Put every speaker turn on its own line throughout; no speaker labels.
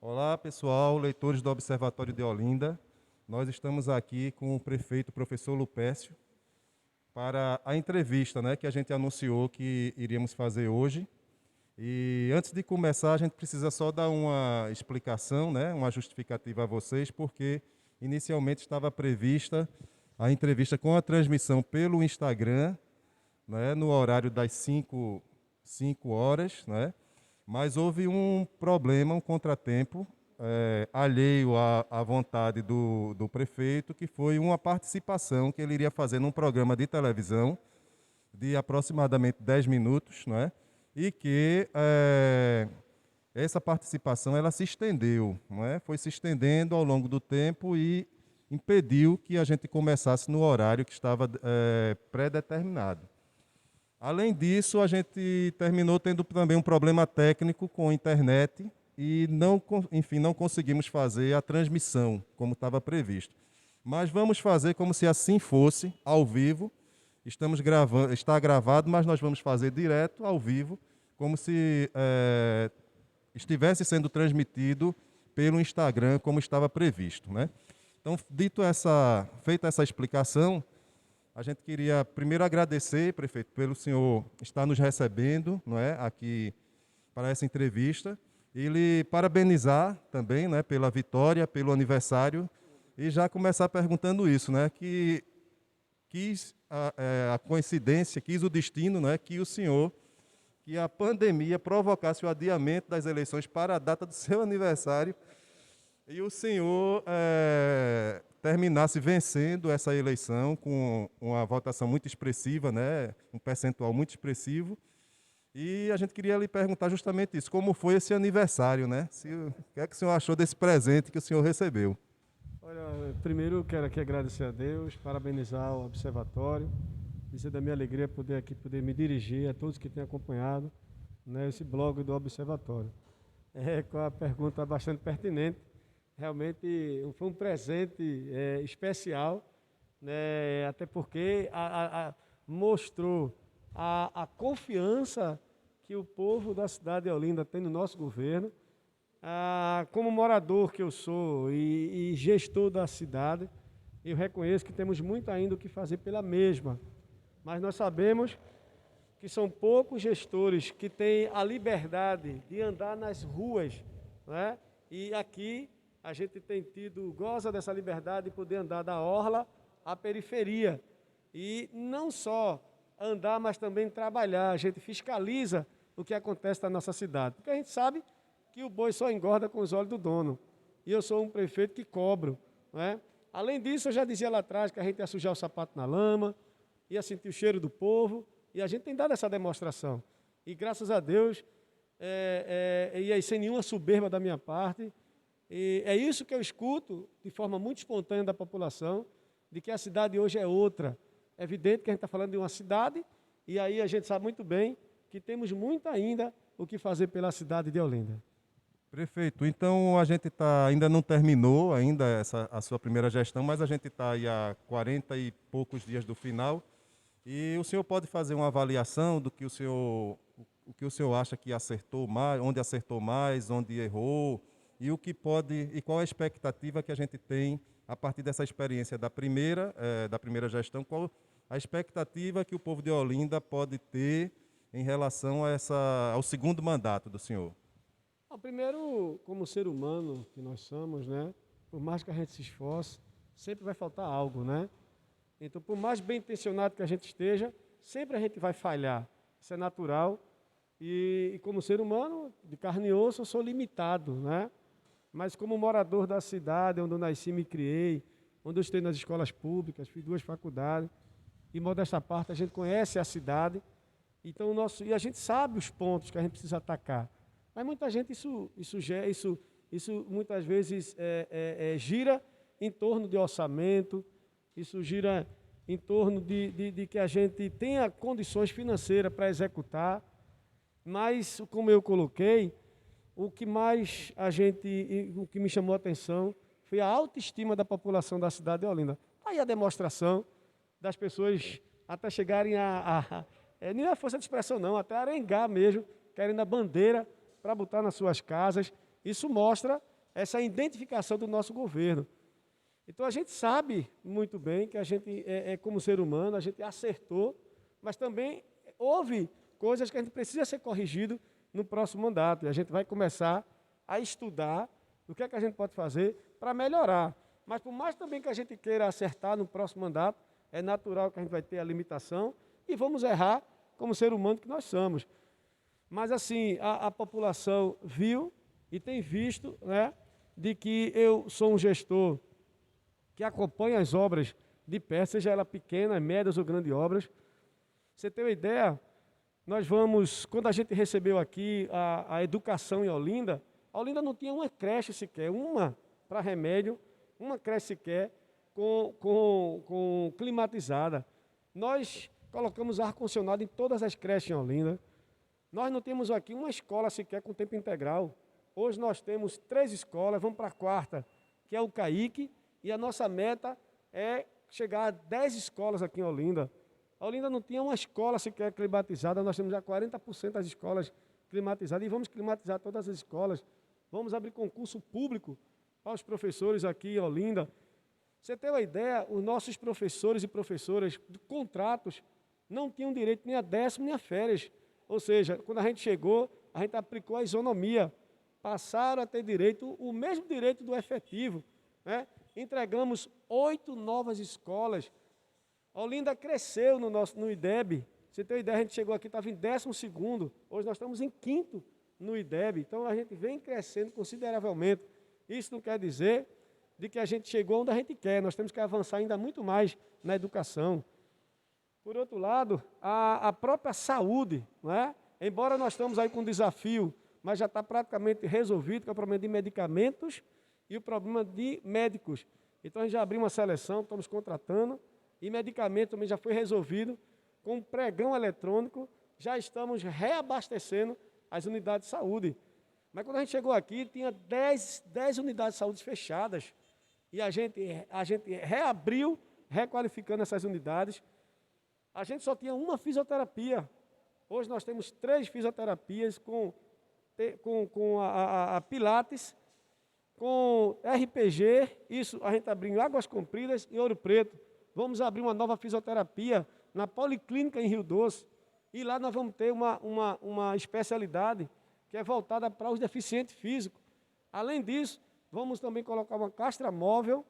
Olá, pessoal, leitores do Observatório de Olinda. Nós estamos aqui com o prefeito, professor Lupécio, para a entrevista, que a gente anunciou que iríamos fazer hoje. E antes de começar, a gente precisa só dar uma explicação, uma justificativa a vocês, porque inicialmente estava prevista a entrevista com a transmissão pelo Instagram, no horário das 5 horas, mas houve um problema, um contratempo, alheio à vontade do prefeito, que foi uma participação que ele iria fazer num programa de televisão de aproximadamente 10 minutos, e que essa participação ela se estendeu, foi se estendendo ao longo do tempo e impediu que a gente começasse no horário que estava pré-determinado. Além disso, a gente terminou tendo também um problema técnico com a internet e não conseguimos fazer a transmissão como estava previsto. Mas vamos fazer como se assim fosse, ao vivo. Estamos gravando, está gravado, mas nós vamos fazer direto ao vivo, como se estivesse sendo transmitido pelo Instagram, como estava previsto, Então, feita essa explicação, a gente queria primeiro agradecer, prefeito, pelo senhor estar nos recebendo, aqui para essa entrevista, e lhe parabenizar também, pela vitória, pelo aniversário, e já começar perguntando isso, que quis a coincidência, quis o destino, que a pandemia provocasse o adiamento das eleições para a data do seu aniversário, e o senhor terminasse vencendo essa eleição com uma votação muito expressiva, um percentual muito expressivo. E a gente queria lhe perguntar justamente isso, como foi esse aniversário, o que é que o senhor achou desse presente que o senhor recebeu?
Olha, primeiro eu quero aqui agradecer a Deus, parabenizar o Observatório, dizer da minha alegria poder me dirigir a todos que têm acompanhado esse blog do Observatório. Com a pergunta bastante pertinente. Realmente foi um presente especial, até porque mostrou a confiança que o povo da cidade de Olinda tem no nosso governo. Como morador que eu sou e gestor da cidade, eu reconheço que temos muito ainda o que fazer pela mesma, mas nós sabemos que são poucos gestores que têm a liberdade de andar nas ruas, E aqui a gente goza dessa liberdade de poder andar da orla à periferia. E não só andar, mas também trabalhar. A gente fiscaliza o que acontece na nossa cidade. Porque a gente sabe que o boi só engorda com os olhos do dono. E eu sou um prefeito que cobro. Além disso, eu já dizia lá atrás que a gente ia sujar o sapato na lama, ia sentir o cheiro do povo, e a gente tem dado essa demonstração. E graças a Deus, e aí sem nenhuma soberba da minha parte, e é isso que eu escuto de forma muito espontânea da população, de que a cidade hoje é outra. É evidente que a gente está falando de uma cidade, e aí a gente sabe muito bem que temos muito ainda o que fazer pela cidade de Olinda.
Prefeito, então a gente ainda não terminou a sua primeira gestão, mas a gente está aí há 40 e poucos dias do final, e o senhor pode fazer uma avaliação do que o que o senhor acha que acertou mais, onde errou, e qual a expectativa que a gente tem a partir dessa experiência da primeira gestão, qual a expectativa que o povo de Olinda pode ter em relação ao segundo mandato do senhor?
Primeiro, como ser humano que nós somos, por mais que a gente se esforce, sempre vai faltar algo, Então, por mais bem intencionado que a gente esteja, sempre a gente vai falhar. Isso é natural. E como ser humano, de carne e osso, eu sou limitado, Mas como morador da cidade, onde eu nasci e me criei, onde eu estudei nas escolas públicas, fiz 2 faculdades, e modesta parte a gente conhece a cidade, então e a gente sabe os pontos que a gente precisa atacar. Mas muita gente, isso muitas vezes gira em torno de orçamento, isso gira em torno de que a gente tenha condições financeiras para executar, mas, como eu coloquei, o que me chamou a atenção foi a autoestima da população da cidade de Olinda. Aí a demonstração das pessoas até chegarem não é força de expressão não, até arengar mesmo, querendo a bandeira para botar nas suas casas. Isso mostra essa identificação do nosso governo. Então, a gente sabe muito bem que a gente, como ser humano, a gente acertou, mas também houve coisas que a gente precisa ser corrigido no próximo mandato. E a gente vai começar a estudar o que é que a gente pode fazer para melhorar. Mas por mais também que a gente queira acertar no próximo mandato, é natural que a gente vai ter a limitação e vamos errar como ser humano que nós somos. Mas assim, a população viu e tem visto, né, de que eu sou um gestor que acompanha as obras de perto, seja ela pequenas, médias ou grandes obras. Você tem uma ideia? Nós vamos, quando a gente recebeu aqui a educação em Olinda, a Olinda não tinha uma creche sequer, uma para remédio, uma creche sequer com climatizada. Nós colocamos ar-condicionado em todas as creches em Olinda. Nós não temos aqui uma escola sequer com tempo integral. Hoje nós temos 3 escolas, vamos para a 4ª, que é o CAIC, e a nossa meta é chegar a 10 escolas aqui em Olinda. A Olinda não tinha uma escola sequer climatizada, nós temos já 40% das escolas climatizadas e vamos climatizar todas as escolas. Vamos abrir concurso público para os professores aqui em Olinda. Você tem uma ideia, os nossos professores e professoras de contratos não tinham direito nem a 10º nem a férias. Ou seja, quando a gente chegou, a gente aplicou a isonomia. Passaram a ter direito, o mesmo direito do efetivo, né? Entregamos 8 novas escolas. A Olinda cresceu no IDEB. Você tem uma ideia, a gente chegou aqui, estava em 12º. Hoje nós estamos em 5º no IDEB. Então a gente vem crescendo consideravelmente. Isso não quer dizer de que a gente chegou onde a gente quer. Nós temos que avançar ainda muito mais na educação. Por outro lado, a própria saúde, não é? Embora nós estamos aí com um desafio, mas já está praticamente resolvido, que é o problema de medicamentos e o problema de médicos. Então, a gente já abriu uma seleção, estamos contratando, e medicamento também já foi resolvido. Com um pregão eletrônico, já estamos reabastecendo as unidades de saúde. Mas quando a gente chegou aqui, tinha 10 unidades de saúde fechadas. E a gente reabriu, requalificando essas unidades. A gente só tinha uma fisioterapia. Hoje nós temos 3 fisioterapias com a Pilates, com RPG, isso a gente abriu em Águas Compridas e Ouro Preto. Vamos abrir uma nova fisioterapia na Policlínica em Rio Doce. E lá nós vamos ter uma especialidade que é voltada para os deficientes físicos. Além disso, vamos também colocar uma castra móvel,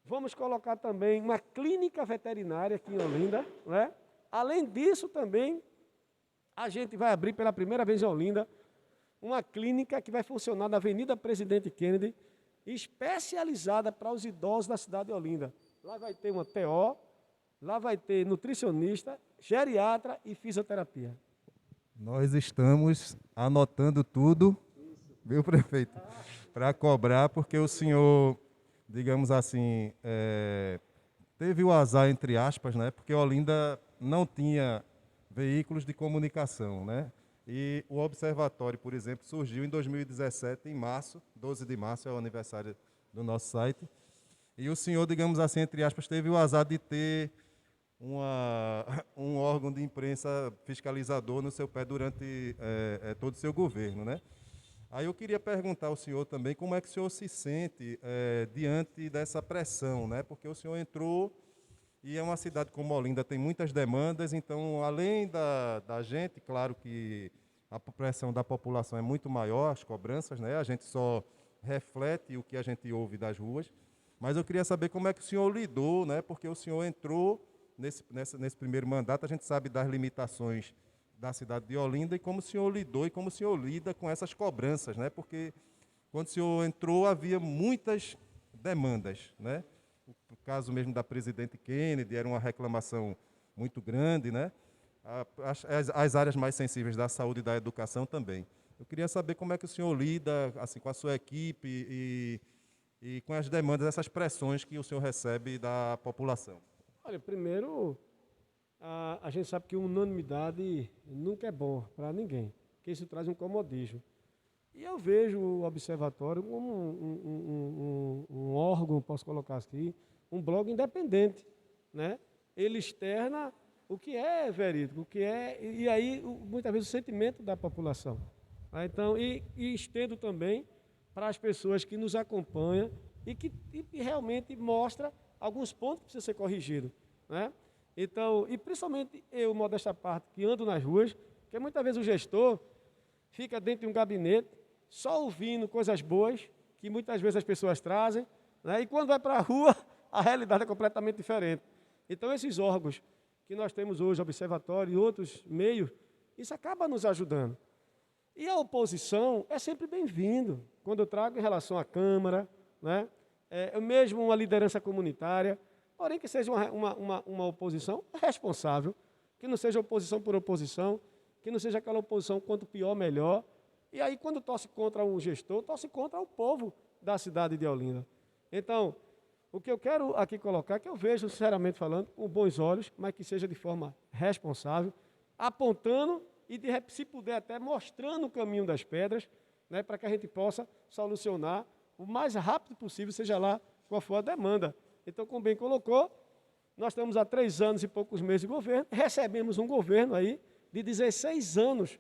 vamos colocar também uma clínica veterinária aqui em Olinda, né? Além disso também, a gente vai abrir pela primeira vez em Olinda uma clínica que vai funcionar na Avenida Presidente Kennedy, especializada para os idosos da cidade de Olinda. Lá vai ter uma TO, lá vai ter nutricionista, geriatra e fisioterapia.
Nós estamos anotando tudo, viu, prefeito? Para cobrar, porque o senhor, digamos assim, teve o azar, entre aspas, né? Porque Olinda não tinha veículos de comunicação, né? E o observatório, por exemplo, surgiu em 2017, em março, 12 de março é o aniversário do nosso site. E o senhor, digamos assim, entre aspas, teve o azar de ter um órgão de imprensa fiscalizador no seu pé durante todo o seu governo, né? Aí eu queria perguntar ao senhor também como é que o senhor se sente diante dessa pressão, né? Porque o senhor entrou e é uma cidade como Olinda, tem muitas demandas, então, além da gente, claro que a pressão da população é muito maior, as cobranças, né? A gente só reflete o que a gente ouve das ruas, mas eu queria saber como é que o senhor lidou, né? Porque o senhor entrou nesse primeiro mandato, a gente sabe das limitações da cidade de Olinda e como o senhor lidou e como o senhor lida com essas cobranças, né? Porque quando o senhor entrou havia muitas demandas, né? O caso mesmo da Presidente Kennedy era uma reclamação muito grande, né? As áreas mais sensíveis da saúde e da educação também. Eu queria saber como é que o senhor lida assim, com a sua equipe e com as demandas, essas pressões que o senhor recebe da população.
Olha, primeiro, a gente sabe que unanimidade nunca é bom para ninguém, porque isso traz um comodismo. E eu vejo o Observatório como um órgão, posso colocar aqui, um blog independente, né? Ele externa o que é verídico, o que é, e aí muitas vezes o sentimento da população. Então, e estendo também para as pessoas que nos acompanham e que realmente mostra alguns pontos que precisam ser corrigidos, né? Então, e principalmente eu, modesta parte, que ando nas ruas, porque muitas vezes o gestor fica dentro de um gabinete só ouvindo coisas boas que muitas vezes as pessoas trazem, né? E quando vai para a rua, a realidade é completamente diferente. Então, esses órgãos que nós temos hoje, Observatório e outros meios, isso acaba nos ajudando. E a oposição é sempre bem-vindo, quando eu trago em relação à Câmara, né? Mesmo uma liderança comunitária, porém que seja uma oposição responsável, que não seja oposição por oposição, que não seja aquela oposição quanto pior, melhor. E aí, quando torce contra um gestor, torce contra o povo da cidade de Olinda. Então, o que eu quero aqui colocar, que eu vejo, sinceramente falando, com bons olhos, mas que seja de forma responsável, apontando e, se puder, até mostrando o caminho das pedras, né, para que a gente possa solucionar o mais rápido possível, seja lá qual for a demanda. Então, como bem colocou, nós estamos há 3 anos e poucos meses de governo, recebemos um governo aí de 16 anos,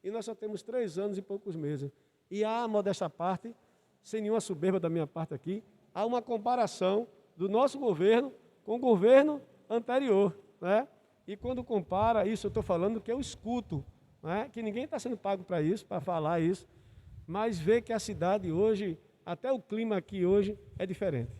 e nós só temos 3 anos e poucos meses. E há, modesta parte, sem nenhuma soberba da minha parte aqui, há uma comparação do nosso governo com o governo anterior, né? E quando compara, isso eu estou falando que eu escuto, né? Que ninguém está sendo pago para isso, para falar isso, mas vê que a cidade hoje, até o clima aqui hoje, é diferente.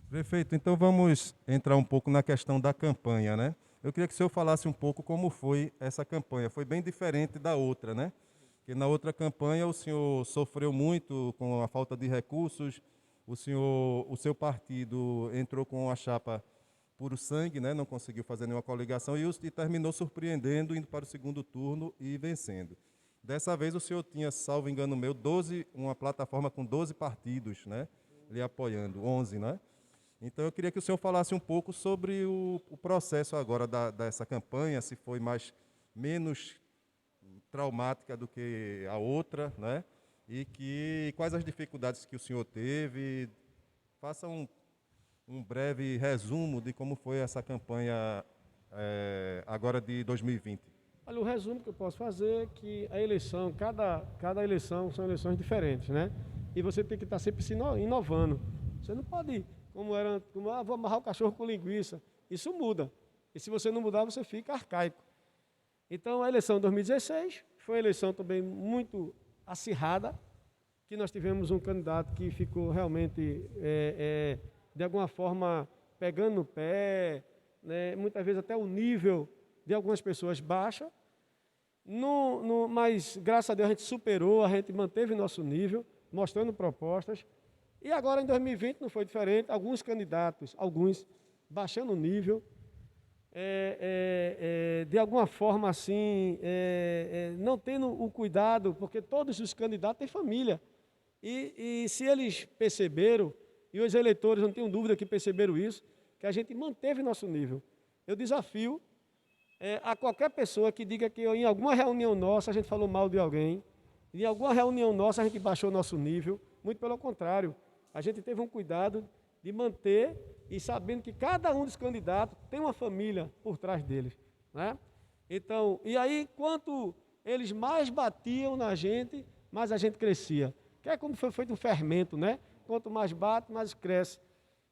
Prefeito, então vamos entrar um pouco na questão da campanha, né? Eu queria que o senhor falasse um pouco como foi essa campanha. Foi bem diferente da outra, né? Porque na outra campanha o senhor sofreu muito com a falta de recursos, o seu partido entrou com a chapa puro sangue, né? Não conseguiu fazer nenhuma coligação e terminou surpreendendo, indo para o segundo turno e vencendo. Dessa vez o senhor tinha, salvo engano meu, uma plataforma com 12 partidos, né? Lhe apoiando, 11, né? Então eu queria que o senhor falasse um pouco sobre o processo agora dessa campanha, se foi menos traumática do que a outra, né? E quais as dificuldades que o senhor teve. Faça um breve resumo de como foi essa campanha agora de 2020.
Olha, o resumo que eu posso fazer é que a eleição, cada eleição são eleições diferentes, né? E você tem que estar sempre se inovando. Você não pode, vou amarrar o cachorro com linguiça. Isso muda. E se você não mudar, você fica arcaico. Então, a eleição de 2016 foi uma eleição também muito acirrada, que nós tivemos um candidato que ficou realmente, de alguma forma, pegando no pé, né? Muitas vezes até o nível de algumas pessoas baixa, mas graças a Deus a gente superou, a gente manteve nosso nível, mostrando propostas, e agora em 2020 não foi diferente, alguns candidatos, baixando o nível, de alguma forma assim, não tendo o cuidado, porque todos os candidatos têm família, e se eles perceberam, e os eleitores não tenho dúvida que perceberam isso, que a gente manteve nosso nível. Eu desafio a qualquer pessoa que diga que em alguma reunião nossa a gente falou mal de alguém, em alguma reunião nossa a gente baixou nosso nível, muito pelo contrário, a gente teve um cuidado de manter e sabendo que cada um dos candidatos tem uma família por trás deles, né? Então, e aí, quanto eles mais batiam na gente, mais a gente crescia. Que é como foi feito um fermento, né? Quanto mais bate, mais cresce.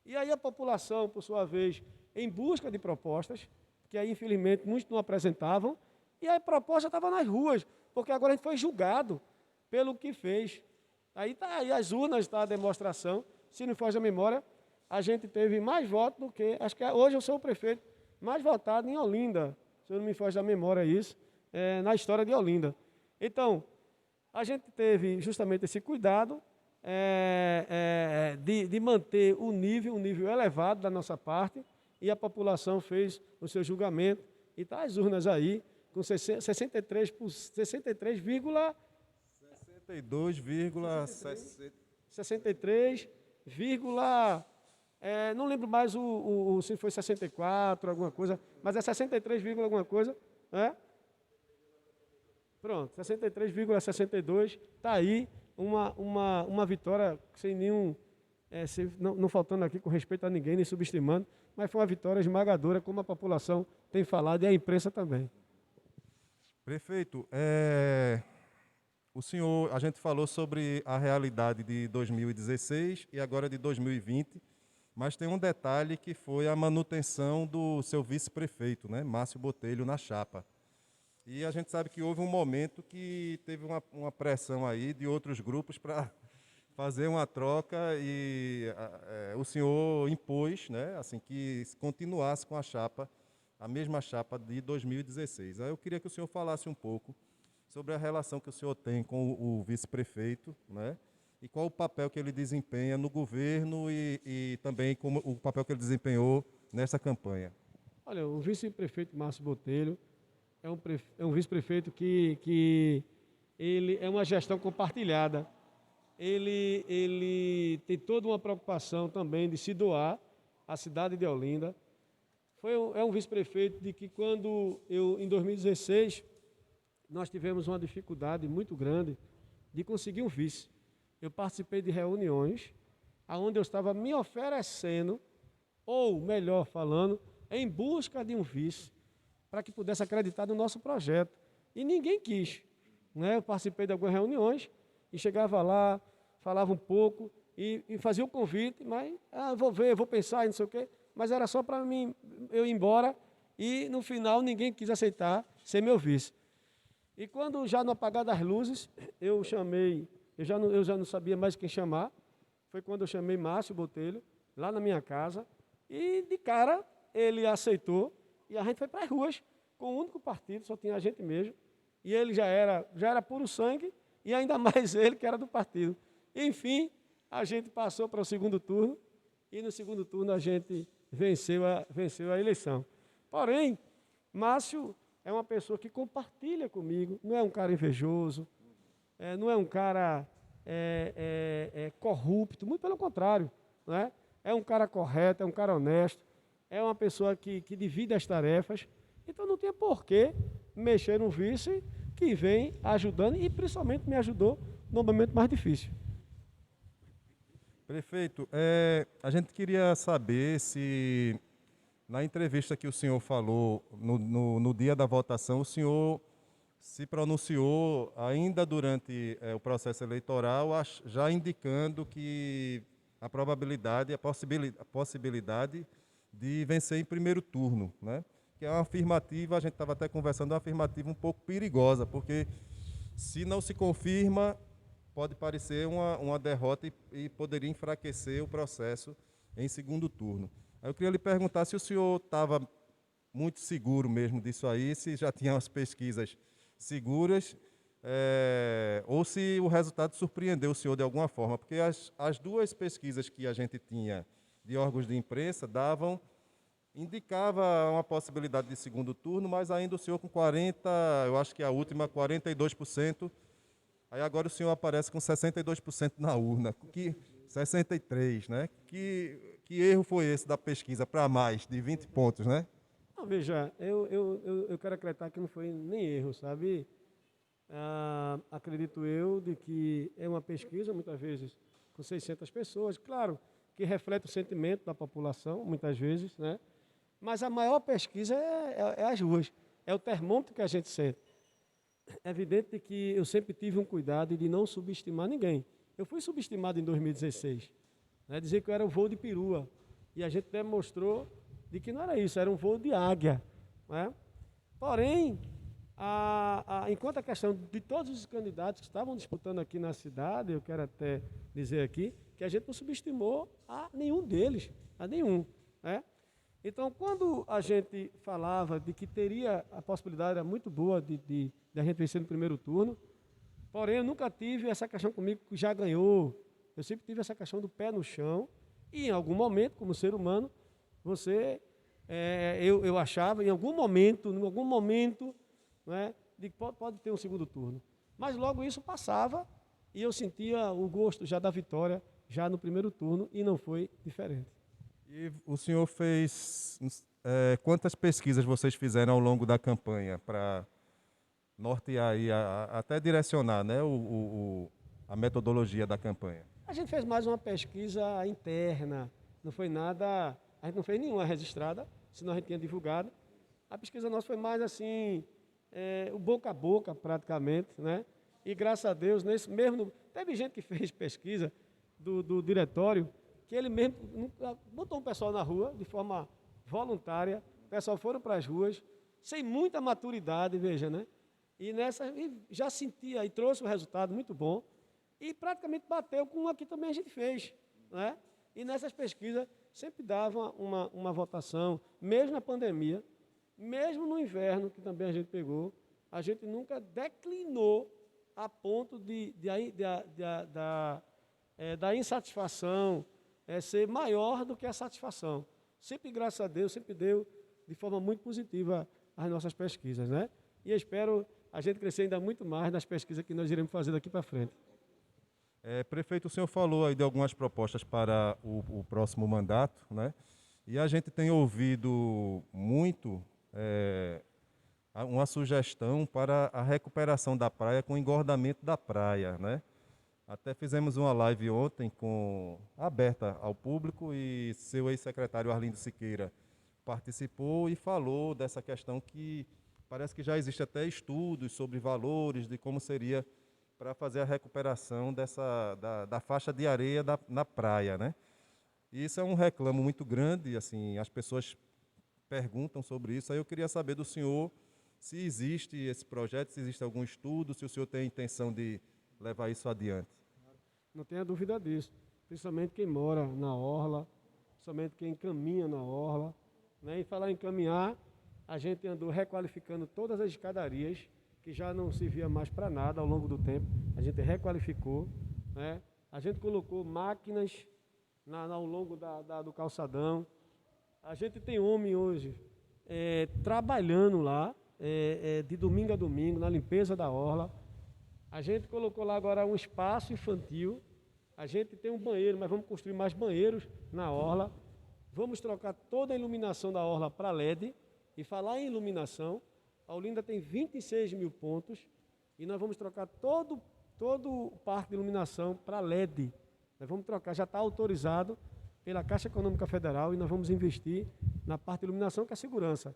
E aí a população, por sua vez, em busca de propostas, que aí, infelizmente, muitos não apresentavam, e a proposta estava nas ruas, porque agora a gente foi julgado pelo que fez. Aí está aí as urnas, está a demonstração. Se não foge a memória, a gente teve mais votos do que... Acho que hoje eu sou o prefeito mais votado em Olinda, se não me foge da memória isso, na história de Olinda. Então, a gente teve justamente esse cuidado de manter um nível elevado da nossa parte, e a população fez o seu julgamento, e está as urnas aí, com 63, não lembro mais se foi 64, alguma coisa, mas é 63, alguma coisa, né? Pronto, 63,62, está aí uma vitória sem nenhum, não faltando aqui com respeito a ninguém, nem subestimando, mas foi uma vitória esmagadora, como a população tem falado, e a imprensa também.
Prefeito, O senhor, a gente falou sobre a realidade de 2016 e agora de 2020, mas tem um detalhe que foi a manutenção do seu vice-prefeito, né, Márcio Botelho, na chapa. E a gente sabe que houve um momento que teve uma pressão aí de outros grupos para fazer uma troca e o senhor impôs, né, assim, que continuasse com a chapa, a mesma chapa de 2016. Aí eu queria que o senhor falasse um pouco sobre a relação que o senhor tem com o vice-prefeito, né, e qual o papel que ele desempenha no governo e também como o papel que ele desempenhou nessa campanha.
Olha, o vice-prefeito Márcio Botelho é um vice-prefeito que ele é uma gestão compartilhada. Ele tem toda uma preocupação também de se doar à cidade de Olinda. É um vice-prefeito de que quando em 2016, nós tivemos uma dificuldade muito grande de conseguir um vice. Eu participei de reuniões onde eu estava me oferecendo, ou melhor falando, em busca de um vice, para que pudesse acreditar no nosso projeto. E ninguém quis. Né? Eu participei de algumas reuniões e chegava lá, falava um pouco e fazia o convite, mas vou ver, vou pensar e não sei o quê. Mas era só para mim eu ir embora e no final ninguém quis aceitar ser meu vice. E quando já no apagar das luzes, eu já não sabia mais quem chamar. Foi quando eu chamei Márcio Botelho, lá na minha casa, e de cara ele aceitou e a gente foi para as ruas com o único partido, só tinha a gente mesmo. E ele já era puro sangue e ainda mais ele que era do partido. Enfim, a gente passou para o segundo turno e no segundo turno a gente venceu a eleição. Porém, Márcio é uma pessoa que compartilha comigo, não é um cara invejoso, não é um cara corrupto, muito pelo contrário, não é? É um cara correto, é um cara honesto, é uma pessoa que divide as tarefas, então não tem porquê mexer no vice que vem ajudando e principalmente me ajudou no momento mais difícil.
Prefeito, a gente queria saber se, na entrevista que o senhor falou no dia da votação, o senhor se pronunciou ainda durante o processo eleitoral, já indicando que a probabilidade, a possibilidade de vencer em primeiro turno, né? Que é uma afirmativa, a gente estava até conversando, uma afirmativa um pouco perigosa, porque se não se confirma, pode parecer uma derrota e poderia enfraquecer o processo em segundo turno. Aí eu queria lhe perguntar se o senhor estava muito seguro mesmo disso aí, se já tinha as pesquisas seguras, ou se o resultado surpreendeu o senhor de alguma forma, porque as duas pesquisas que a gente tinha de órgãos de imprensa indicava uma possibilidade de segundo turno, mas ainda o senhor com 40, eu acho que a última 42%, aí agora o senhor aparece com 62% na urna, 63, né? Que erro foi esse da pesquisa para mais de 20 pontos, né?
Não, veja, eu quero acreditar que não foi nem erro, sabe? Acredito eu de que é uma pesquisa, muitas vezes, com 600 pessoas, claro, que reflete o sentimento da população, muitas vezes, né? Mas a maior pesquisa é as ruas, é o termômetro que a gente sente. É evidente que eu sempre tive um cuidado de não subestimar ninguém. Eu fui subestimado em 2016, né? Dizer que eu era um voo de perua, e a gente demonstrou de que não era isso, era um voo de águia, né? Porém, enquanto a questão de todos os candidatos que estavam disputando aqui na cidade, eu quero até dizer aqui, que a gente não subestimou a nenhum deles, a nenhum, né? Então, quando a gente falava de que teria a possibilidade, era muito boa de a gente vencer no primeiro turno, porém eu nunca tive essa questão comigo que já ganhou, eu sempre tive essa questão do pé no chão, e em algum momento, como ser humano, eu achava, em algum momento, né, de que pode ter um segundo turno. Mas logo isso passava e eu sentia o gosto já da vitória, já no primeiro turno, e não foi diferente.
E o senhor fez, quantas pesquisas vocês fizeram ao longo da campanha para nortear e até direcionar, né, a metodologia da campanha?
A gente fez mais uma pesquisa interna, não foi nada, a gente não fez nenhuma registrada, senão a gente tinha divulgado. A pesquisa nossa foi mais assim, o boca a boca praticamente, né? E graças a Deus, nesse mesmo, teve gente que fez pesquisa do diretório, que ele mesmo botou um pessoal na rua de forma voluntária, o pessoal foram para as ruas, sem muita maturidade, veja, né? E já sentia e trouxe um resultado muito bom, e praticamente bateu com o que também a gente fez, né? E nessas pesquisas sempre dava uma votação, mesmo na pandemia, mesmo no inverno, que também a gente pegou, a gente nunca declinou a ponto da insatisfação ser maior do que a satisfação. Sempre, graças a Deus, sempre deu de forma muito positiva as nossas pesquisas, né? E eu espero a gente crescer ainda muito mais nas pesquisas que nós iremos fazer daqui para frente.
Prefeito, o senhor falou aí de algumas propostas para o próximo mandato, né? E a gente tem ouvido muito uma sugestão para a recuperação da praia com engordamento da praia, né? Até fizemos uma live ontem aberta ao público e seu ex-secretário Arlindo Siqueira participou e falou dessa questão que parece que já existe até estudos sobre valores de como seria para fazer a recuperação da faixa de areia na praia, né? E isso é um reclamo muito grande, assim, as pessoas perguntam sobre isso. Aí eu queria saber do senhor se existe esse projeto, se existe algum estudo, se o senhor tem a intenção de levar isso adiante.
Não tenha dúvida disso. Principalmente quem mora na orla, principalmente quem caminha na orla, né? E falar em caminhar, a gente andou requalificando todas as escadarias, que já não servia mais para nada ao longo do tempo. A gente requalificou, né? A gente colocou máquinas ao longo do calçadão. A gente tem homem hoje trabalhando lá, de domingo a domingo, na limpeza da orla. A gente colocou lá agora um espaço infantil. A gente tem um banheiro, mas vamos construir mais banheiros na orla. Vamos trocar toda a iluminação da orla para LED. E falar em iluminação, a Olinda tem 26 mil pontos e nós vamos trocar todo o parque de iluminação para LED. Nós vamos trocar, já está autorizado pela Caixa Econômica Federal e nós vamos investir na parte de iluminação, que é a segurança.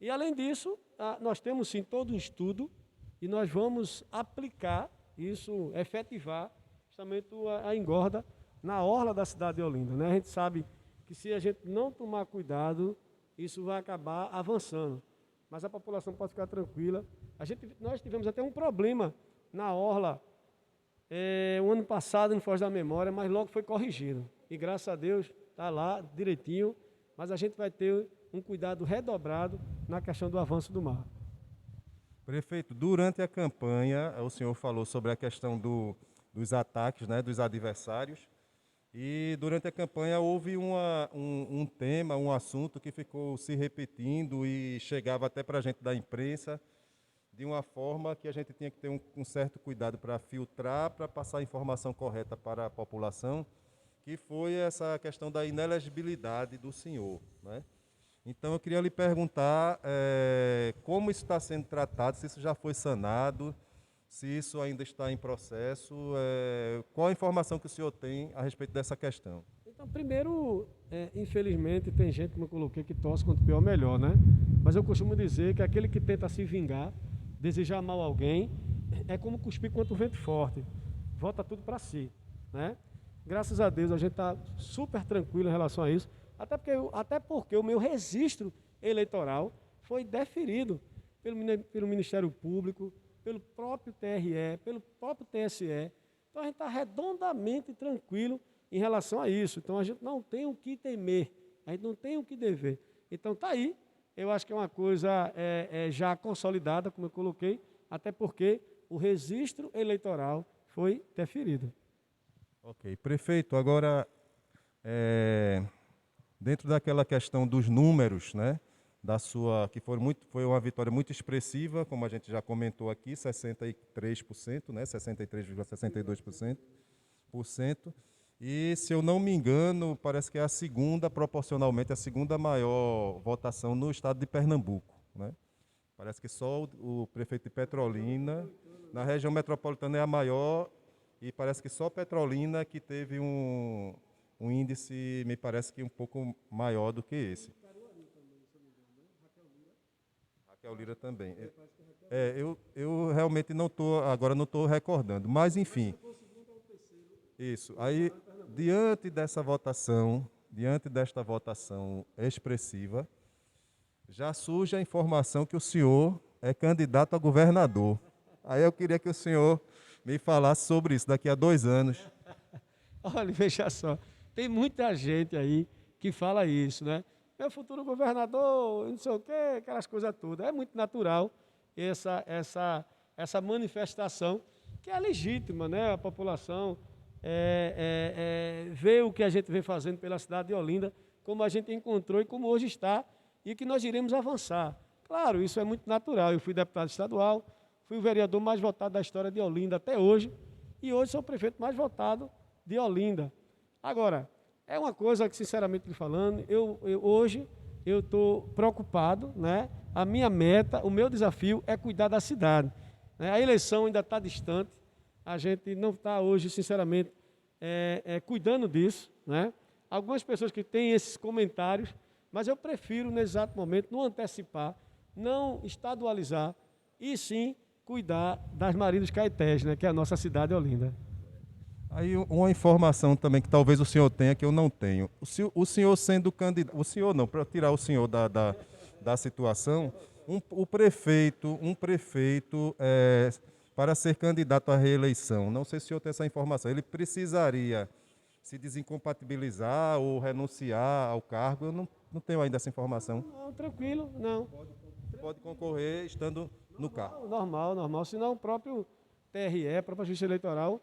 E além disso, nós temos sim todo um estudo e nós vamos aplicar isso, efetivar justamente a engorda na orla da cidade de Olinda, né? A gente sabe que se a gente não tomar cuidado, isso vai acabar avançando. Mas a população pode ficar tranquila. Nós tivemos até um problema na orla o ano passado, não foge da memória, mas logo foi corrigido. E graças a Deus está lá direitinho, mas a gente vai ter um cuidado redobrado na questão do avanço do mar.
Prefeito, durante a campanha, o senhor falou sobre a questão dos ataques, né, dos adversários, e durante a campanha houve um tema, um assunto que ficou se repetindo e chegava até para a gente da imprensa, de uma forma que a gente tinha que ter um certo cuidado para filtrar, para passar a informação correta para a população, que foi essa questão da inelegibilidade do senhor, né? Então eu queria lhe perguntar como isso está sendo tratado, se isso já foi sanado, se isso ainda está em processo, qual a informação que o senhor tem a respeito dessa questão?
Então, primeiro, infelizmente, tem gente, como eu coloquei, que torce quanto pior melhor, né? Mas eu costumo dizer que aquele que tenta se vingar, desejar mal a alguém, é como cuspir contra o vento forte, volta tudo para si, né? Graças a Deus a gente está super tranquilo em relação a isso, até porque o meu registro eleitoral foi deferido pelo Ministério Público, pelo próprio TRE, pelo próprio TSE. Então a gente está redondamente tranquilo em relação a isso. Então a gente não tem o que temer, a gente não tem o que dever. Então está aí, eu acho que é uma coisa já consolidada, como eu coloquei, até porque o registro eleitoral foi deferido.
Ok. Prefeito, agora, dentro daquela questão dos números, né, que foi uma vitória muito expressiva, como a gente já comentou aqui, 63%, né, 63,62%. E, se eu não me engano, parece que é proporcionalmente, a segunda maior votação no estado de Pernambuco, né? Parece que só o prefeito de Petrolina, na região metropolitana, é a maior, e parece que só Petrolina que teve um índice, me parece que um pouco maior do que esse. Raquel Lira também. Eu realmente agora não estou recordando, mas enfim. Isso. Aí, diante desta votação expressiva, já surge a informação que o senhor é candidato a governador. Aí eu queria que o senhor me falasse sobre isso daqui a 2 anos.
Olha, veja só, tem muita gente aí que fala isso, né? Meu futuro governador, não sei o quê, aquelas coisas todas. É muito natural essa manifestação, que é legítima, né? A população vê o que a gente vem fazendo pela cidade de Olinda, como a gente encontrou e como hoje está, e que nós iremos avançar. Claro, isso é muito natural. Eu fui deputado estadual, fui o vereador mais votado da história de Olinda até hoje, e hoje sou o prefeito mais votado de Olinda. Agora, é uma coisa que, sinceramente lhe falando, hoje eu estou preocupado, né? A minha meta, o meu desafio é cuidar da cidade, né? A eleição ainda está distante, a gente não está hoje, sinceramente, cuidando disso, né? Algumas pessoas que têm esses comentários, mas eu prefiro, nesse exato momento, não antecipar, não estadualizar, e sim cuidar das Marias dos Caetés, né? Que é a nossa cidade de Olinda.
Aí uma informação também que talvez o senhor tenha que eu não tenho. O senhor sendo candidato, o senhor não, para tirar o senhor da situação, um prefeito para ser candidato à reeleição, não sei se o senhor tem essa informação, ele precisaria se desincompatibilizar ou renunciar ao cargo, eu não tenho ainda essa informação.
Não, tranquilo, não.
Pode concorrer estando no cargo.
Normal, normal. Senão o próprio TRE, a própria Justiça Eleitoral,